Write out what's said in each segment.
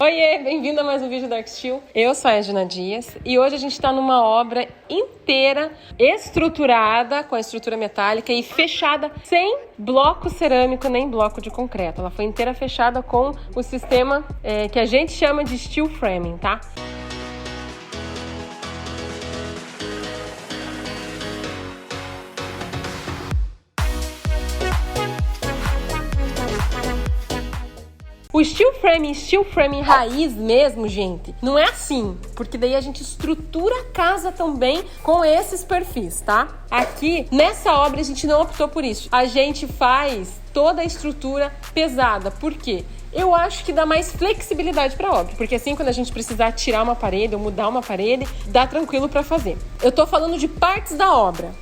Oiê, bem-vindo a mais um vídeo da ArcSteel. Eu sou a Edna Dias e hoje a gente está numa obra inteira, estruturada com a estrutura metálica e fechada sem bloco cerâmico nem bloco de concreto. Ela foi inteira fechada com o sistema que a gente chama de steel framing, tá? O steel framing raiz mesmo, gente, não é assim, porque daí a gente estrutura a casa também com esses perfis, tá? Aqui, nessa obra, a gente não optou por isso. A gente faz toda a estrutura pesada. Por quê? Eu acho que dá mais flexibilidade para a obra, porque assim, quando a gente precisar tirar uma parede ou mudar uma parede, dá tranquilo para fazer. Eu tô falando de partes da obra.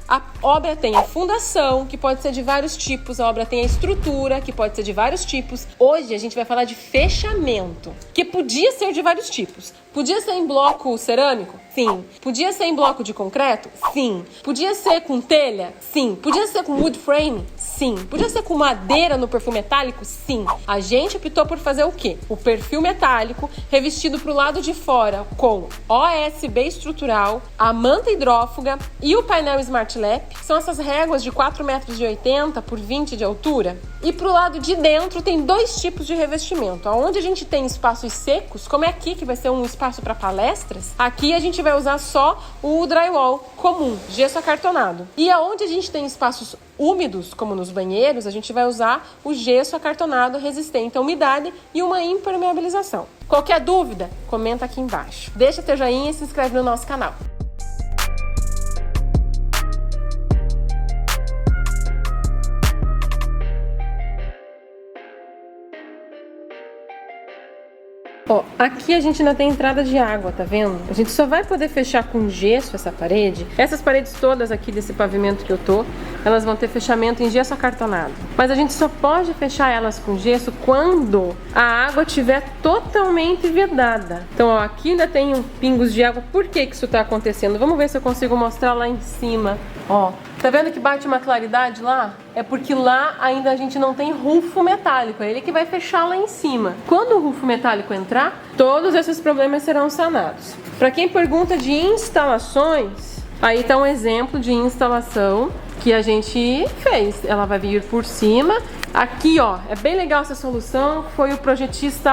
A obra tem a fundação, que pode ser de vários tipos. A obra tem a estrutura, que pode ser de vários tipos. Hoje a gente vai falar de fechamento, que podia ser de vários tipos. Podia ser em bloco cerâmico? Sim. Podia ser em bloco de concreto? Sim. Podia ser com telha? Sim. Podia ser com wood frame? Sim. Podia ser com madeira no perfil metálico? Sim. A gente optou por fazer o quê? O perfil metálico revestido para o lado de fora com OSB estrutural, a manta hidrófuga e o painel Smart Lap, que são essas réguas de 4,80 m por 20 de altura. E para o lado de dentro tem dois tipos de revestimento. Onde a gente tem espaços secos, como é aqui que vai ser um espaço para palestras, aqui a gente vai usar só o drywall comum, gesso acartonado. E aonde a gente tem espaços úmidos, como nos banheiros, a gente vai usar o gesso acartonado resistente à umidade e uma impermeabilização. Qualquer dúvida, comenta aqui embaixo. Deixa teu joinha e se inscreve no nosso canal. Ó, aqui a gente ainda tem entrada de água, tá vendo? A gente só vai poder fechar com gesso essa parede. Essas paredes todas aqui desse pavimento que eu tô, elas vão ter fechamento em gesso acartonado. Mas a gente só pode fechar elas com gesso quando a água estiver totalmente vedada. Então, ó, aqui ainda tem pingos de água. Por que que isso tá acontecendo? Vamos ver se eu consigo mostrar lá em cima. Ó, tá vendo que bate uma claridade lá? É porque lá ainda a gente não tem rufo metálico, é ele que vai fechar lá em cima. Quando o rufo metálico entrar, todos esses problemas serão sanados. Para quem pergunta de instalações, aí tá um exemplo de instalação que a gente fez. Ela vai vir por cima. Aqui, ó, é bem legal essa solução, foi o projetista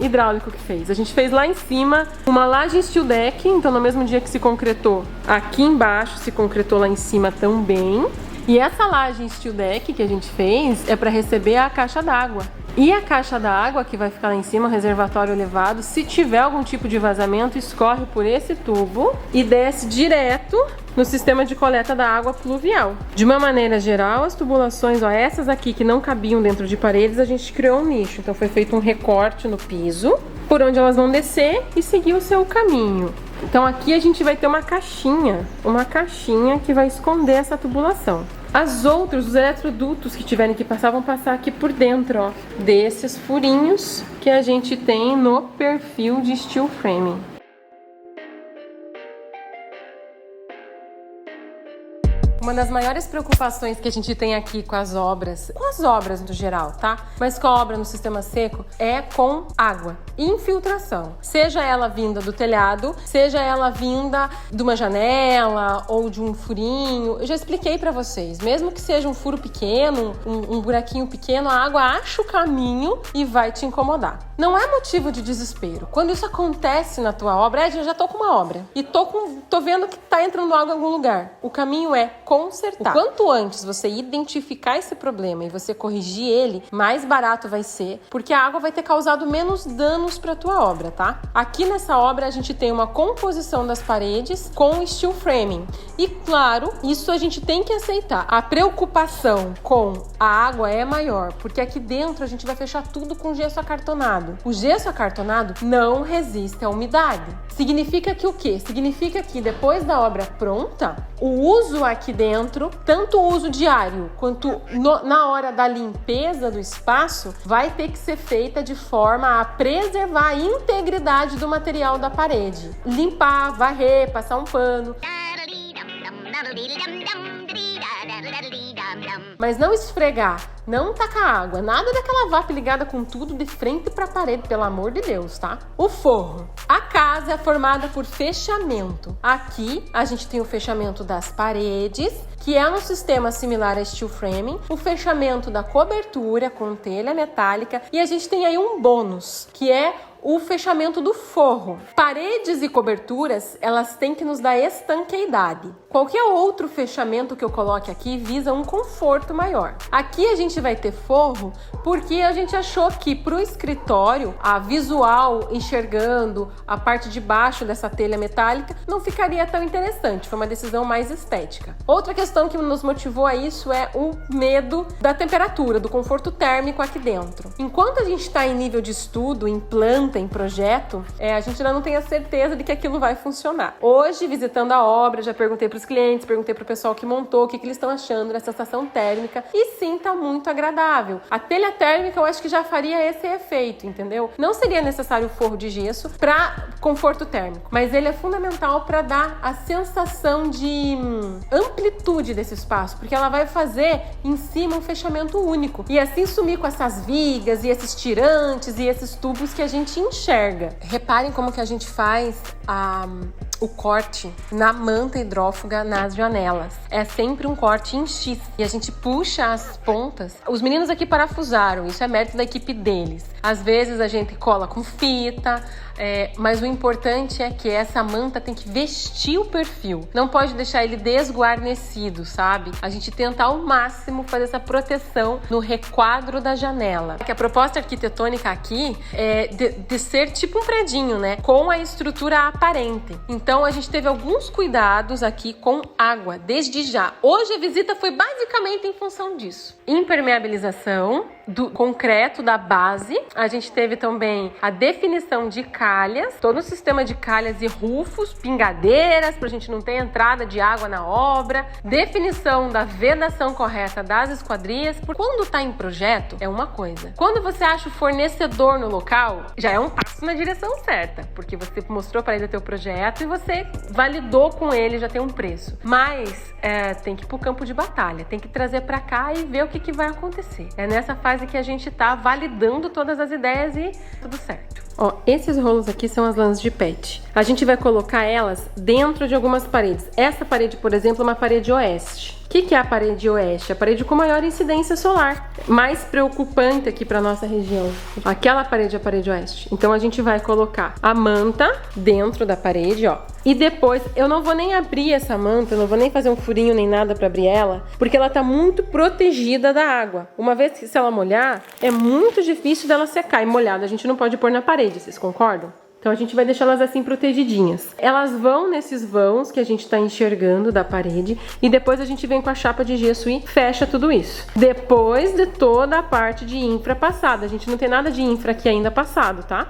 hidráulico que fez. A gente fez lá em cima uma laje steel deck, então no mesmo dia que se concretou, aqui embaixo se concretou lá em cima também. E essa laje steel deck que a gente fez é para receber a caixa d'água. E a caixa d'água que vai ficar lá em cima, o reservatório elevado, se tiver algum tipo de vazamento, escorre por esse tubo e desce direto no sistema de coleta da água pluvial. De uma maneira geral, as tubulações, ó, essas aqui que não cabiam dentro de paredes, a gente criou um nicho. Então foi feito um recorte no piso, por onde elas vão descer e seguir o seu caminho. Então aqui a gente vai ter uma caixinha que vai esconder essa tubulação. As outras, os eletrodutos que tiverem que passar, vão passar aqui por dentro, ó, desses furinhos que a gente tem no perfil de steel framing. Uma das maiores preocupações que a gente tem aqui com as obras no geral, tá? Mas com a obra no sistema seco, é com água. Infiltração. Seja ela vinda do telhado, seja ela vinda de uma janela ou de um furinho. Eu já expliquei pra vocês, mesmo que seja um furo pequeno, um buraquinho pequeno, a água acha o caminho e vai te incomodar. Não é motivo de desespero. Quando isso acontece na tua obra, eu já tô com uma obra e tô vendo que tá entrando água em algum lugar. O caminho é consertar. O quanto antes você identificar esse problema e você corrigir ele, mais barato vai ser, porque a água vai ter causado menos danos para tua obra, tá? Aqui nessa obra a gente tem uma composição das paredes com steel framing. E claro, isso a gente tem que aceitar. A preocupação com a água é maior, porque aqui dentro a gente vai fechar tudo com gesso acartonado. O gesso acartonado não resiste à umidade. Significa que o quê? Significa que depois da obra pronta, o uso aqui dentro, tanto o uso diário quanto na hora da limpeza do espaço, vai ter que ser feita de forma a preservar a integridade do material da parede. Limpar, varrer, passar um pano. mas não esfregar, não tacar água, nada daquela VAP ligada com tudo de frente para a parede, pelo amor de Deus, tá? O forro. A casa é formada por fechamento. Aqui a gente tem o fechamento das paredes, que é um sistema similar a steel framing, o fechamento da cobertura com telha metálica, e a gente tem aí um bônus, que é o fechamento do forro. Paredes e coberturas, elas têm que nos dar estanqueidade. Qualquer outro fechamento que eu coloque aqui visa um conforto maior. Aqui a gente vai ter forro porque a gente achou que para o escritório, a visual enxergando a parte de baixo dessa telha metálica não ficaria tão interessante. Foi uma decisão mais estética. Outra questão que nos motivou a isso é o medo da temperatura, do conforto térmico aqui dentro. Enquanto a gente está em nível de estudo, em planta, em projeto, a gente ainda não tem a certeza de que aquilo vai funcionar. Hoje, visitando a obra, já perguntei para os clientes, perguntei para o pessoal que montou, o que eles estão achando da sensação térmica, e sim, tá muito agradável. A telha térmica eu acho que já faria esse efeito, entendeu? Não seria necessário o forro de gesso para conforto térmico, mas ele é fundamental para dar a sensação de amplitude desse espaço, porque ela vai fazer em cima um fechamento único, e assim sumir com essas vigas e esses tirantes e esses tubos que a gente enxerga. Reparem como que a gente faz o corte na manta hidrófuga nas janelas. É sempre um corte em X e a gente puxa as pontas. Os meninos aqui parafusaram, isso é mérito da equipe deles. Às vezes a gente cola com fita, mas o importante é que essa manta tem que vestir o perfil. Não pode deixar ele desguarnecido, sabe? A gente tenta ao máximo fazer essa proteção no requadro da janela. Que a proposta arquitetônica aqui é de ser tipo um predinho, né? Com a estrutura aparente. Então a gente teve alguns cuidados aqui com água, desde já. Hoje a visita foi basicamente em função disso. Impermeabilização do concreto da base. A gente teve também a definição de calhas, todo o sistema de calhas e rufos, pingadeiras, pra gente não ter entrada de água na obra. Definição da vedação correta das esquadrias. Porque quando tá em projeto, é uma coisa. Quando você acha o fornecedor no local, já é um passo na direção certa, porque você mostrou para ele o teu projeto e você validou com ele, já tem um preço. Mas tem que ir pro campo de batalha, tem que trazer para cá e ver o que vai acontecer. É nessa fase que a gente tá validando todas as ideias e tudo certo. Ó, esses rolos aqui são as lãs de PET. A gente vai colocar elas dentro de algumas paredes. Essa parede, por exemplo, é uma parede oeste. O que é a parede oeste? A parede com maior incidência solar. Mais preocupante aqui para nossa região. Aquela parede é a parede oeste. Então a gente vai colocar a manta dentro da parede, ó. E depois, eu não vou nem abrir essa manta, eu não vou nem fazer um furinho nem nada para abrir ela, porque ela tá muito protegida da água. Uma vez que se ela molhar, é muito difícil dela secar. E molhada a gente não pode pôr na parede, vocês concordam? Então a gente vai deixar elas assim protegidinhas. Elas vão nesses vãos que a gente tá enxergando da parede e depois a gente vem com a chapa de gesso e fecha tudo isso. Depois de toda a parte de infra passada. A gente não tem nada de infra aqui ainda passado, tá?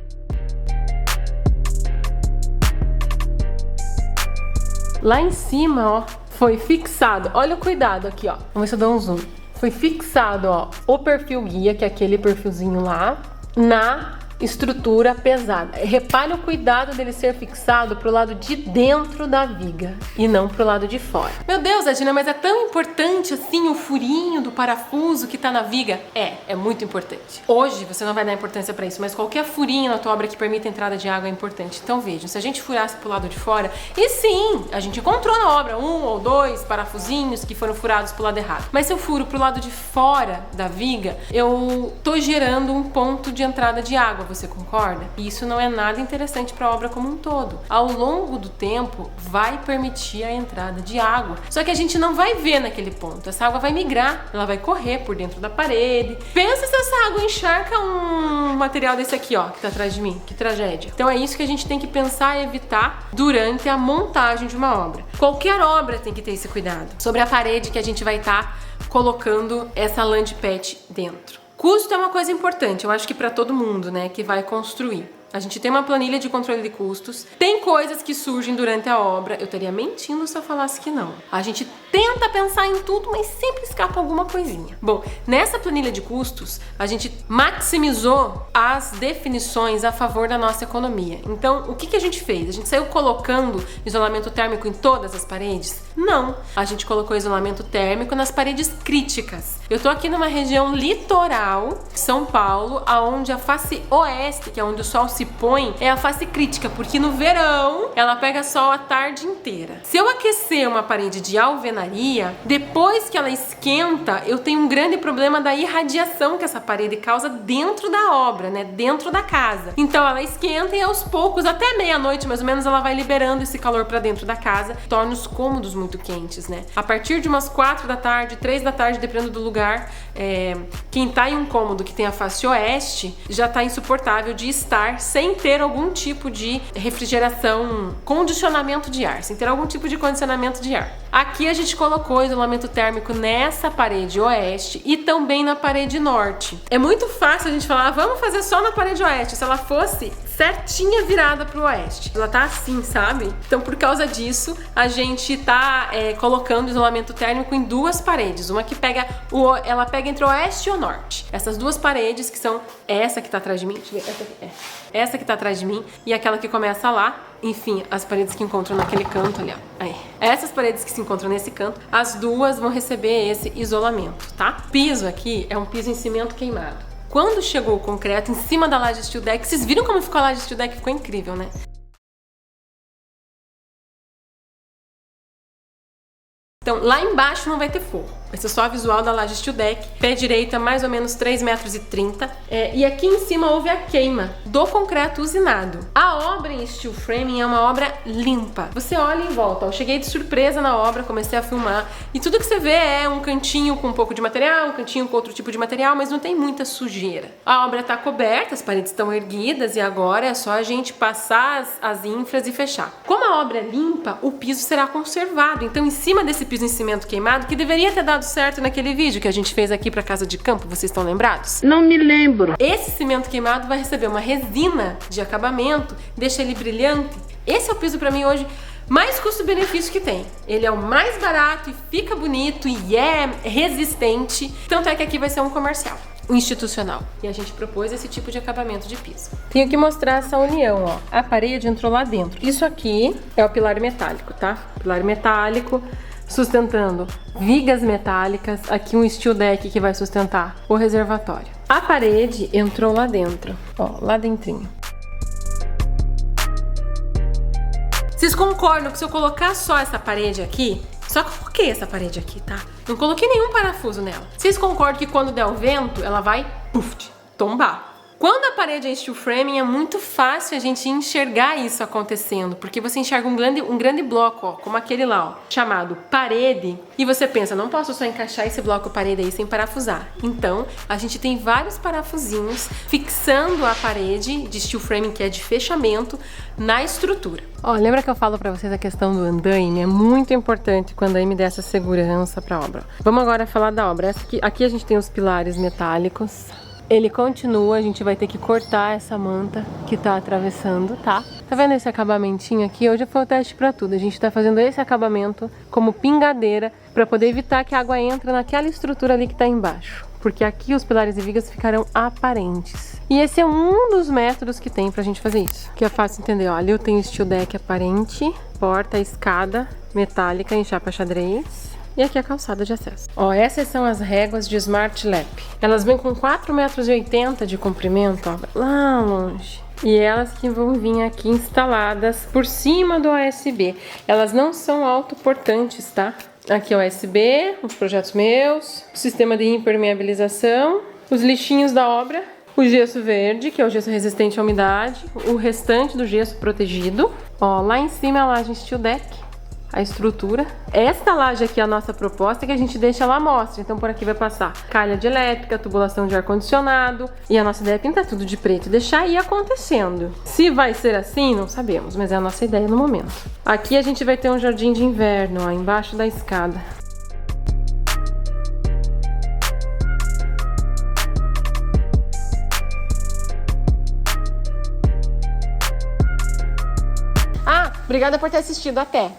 Lá em cima, ó, foi fixado. Olha o cuidado aqui, ó. Vamos ver se eu dou um zoom. Foi fixado, ó, o perfil guia, que é aquele perfilzinho lá, na estrutura pesada. Repare o cuidado dele ser fixado pro lado de dentro da viga e não pro lado de fora. Meu Deus, Adina, mas é tão importante assim o furinho do parafuso que tá na viga? É muito importante. Hoje você não vai dar importância para isso, mas qualquer furinho na tua obra que permita a entrada de água é importante. Então vejam, se a gente furasse pro lado de fora, e sim, a gente encontrou na obra 1 ou 2 parafusinhos que foram furados pro lado errado. Mas se eu furo pro lado de fora da viga, eu tô gerando um ponto de entrada de água. Você concorda? E isso não é nada interessante para a obra como um todo. Ao longo do tempo, vai permitir a entrada de água. Só que a gente não vai ver naquele ponto. Essa água vai migrar, ela vai correr por dentro da parede. Pensa se essa água encharca um material desse aqui, ó, que tá atrás de mim. Que tragédia. Então é isso que a gente tem que pensar e evitar durante a montagem de uma obra. Qualquer obra tem que ter esse cuidado. Sobre a parede que a gente vai estar colocando essa lã de PET dentro. Custo é uma coisa importante, eu acho que para todo mundo, né, que vai construir. A gente tem uma planilha de controle de custos. Tem coisas que surgem durante a obra. Eu estaria mentindo se eu falasse que não. A gente tenta pensar em tudo, mas sempre escapa alguma coisinha. Bom, nessa planilha de custos, a gente maximizou as definições a favor da nossa economia. Então, o que a gente fez? A gente saiu colocando isolamento térmico em todas as paredes? Não, a gente colocou isolamento térmico nas paredes críticas. Eu tô aqui numa região litoral, São Paulo, aonde a face oeste, que é onde o sol se põe, é a face crítica, porque no verão ela pega sol a tarde inteira. Se eu aquecer uma parede de alvenaria, depois que ela esquenta, eu tenho um grande problema da irradiação que essa parede causa dentro da obra, né? Dentro da casa. Então ela esquenta e aos poucos, até meia-noite mais ou menos, ela vai liberando esse calor para dentro da casa, torna os cômodos muito quentes, né? A partir de umas 4 da tarde, 3 da tarde, dependendo do lugar, quem tá em um cômodo que tem a face oeste já tá insuportável de estar sem ter algum tipo de refrigeração, condicionamento de ar, sem ter algum tipo de condicionamento de ar. Aqui a gente colocou isolamento térmico nessa parede oeste e também na parede norte. É muito fácil a gente falar, vamos fazer só na parede oeste, se ela fosse certinha virada pro oeste. Ela tá assim, sabe? Então, por causa disso, a gente tá colocando isolamento térmico em 2 paredes. Uma que ela pega entre o oeste e o norte. Essas 2 paredes, que são essa que tá atrás de mim, deixa eu ver, essa que tá atrás de mim e aquela que começa lá. Enfim, as paredes que encontram naquele canto ali, ó. Aí. Essas paredes que se encontram nesse canto, as 2 vão receber esse isolamento, tá? O piso aqui é um piso em cimento queimado. Quando chegou o concreto em cima da laje steel deck, vocês viram como ficou a laje steel deck? Ficou incrível, né? Então, lá embaixo não vai ter forro. Vai ser só a visual da laje steel deck. Pé direita, mais ou menos 3,30 metros. E aqui em cima houve a queima do concreto usinado. A obra em steel framing é uma obra limpa. Você olha em volta. Eu cheguei de surpresa na obra, comecei a filmar. E tudo que você vê é um cantinho com um pouco de material, um cantinho com outro tipo de material, mas não tem muita sujeira. A obra está coberta, as paredes estão erguidas e agora é só a gente passar as infras e fechar. Como a obra é limpa, o piso será conservado. Então, em cima desse piso em cimento queimado, que deveria ter dado certo naquele vídeo que a gente fez aqui para casa de campo, vocês estão lembrados? Não me lembro. Esse cimento queimado vai receber uma resina de acabamento, deixa ele brilhante. Esse é o piso para mim hoje mais custo-benefício que tem. Ele é o mais barato e fica bonito e é resistente. Tanto é que aqui vai ser um comercial, um institucional. E a gente propôs esse tipo de acabamento de piso. Tenho que mostrar essa união, ó. A parede entrou lá dentro. Isso aqui é o pilar metálico, tá? Pilar metálico sustentando vigas metálicas. Aqui um steel deck que vai sustentar o reservatório. A parede entrou lá dentro, ó, lá dentrinho. Vocês concordam que se eu colocar só essa parede aqui, só coloquei essa parede aqui, tá? Não coloquei nenhum parafuso nela. Vocês concordam que quando der o vento, ela vai, tombar? Quando a parede é steel framing, é muito fácil a gente enxergar isso acontecendo, porque você enxerga um grande bloco, ó, como aquele lá, ó, chamado parede, e você pensa, não posso só encaixar esse bloco parede aí sem parafusar. Então, a gente tem vários parafusinhos fixando a parede de steel framing, que é de fechamento, na estrutura. Ó, lembra que eu falo pra vocês a questão do andaime? É muito importante que o andaime dê essa segurança pra obra. Vamos agora falar da obra. Aqui a gente tem os pilares metálicos. Ele continua, a gente vai ter que cortar essa manta que tá atravessando, tá? Tá vendo esse acabamentinho aqui? Hoje foi o teste pra tudo. A gente tá fazendo esse acabamento como pingadeira pra poder evitar que a água entre naquela estrutura ali que tá embaixo. Porque aqui os pilares e vigas ficarão aparentes. E esse é um dos métodos que tem pra gente fazer isso. Que é fácil entender, ó. Ali eu tenho steel deck aparente, porta, escada metálica em chapa xadrez. E aqui a calçada de acesso. Ó, essas são as réguas de Smart Lap. Elas vêm com 4,80 metros de comprimento, ó, lá longe. E elas que vão vir aqui instaladas por cima do OSB. Elas não são autoportantes, tá? Aqui é o OSB, os projetos meus, o sistema de impermeabilização, os lixinhos da obra, o gesso verde, que é o gesso resistente à umidade, o restante do gesso protegido. Ó, lá em cima é a laje steel deck. A estrutura. Esta laje aqui é a nossa proposta, que a gente deixa ela à mostra. Então por aqui vai passar calha de elétrica, tubulação de ar-condicionado. E a nossa ideia é pintar tudo de preto e deixar ir acontecendo. Se vai ser assim, não sabemos, mas é a nossa ideia no momento. Aqui a gente vai ter um jardim de inverno, ó, embaixo da escada. Obrigada por ter assistido, até!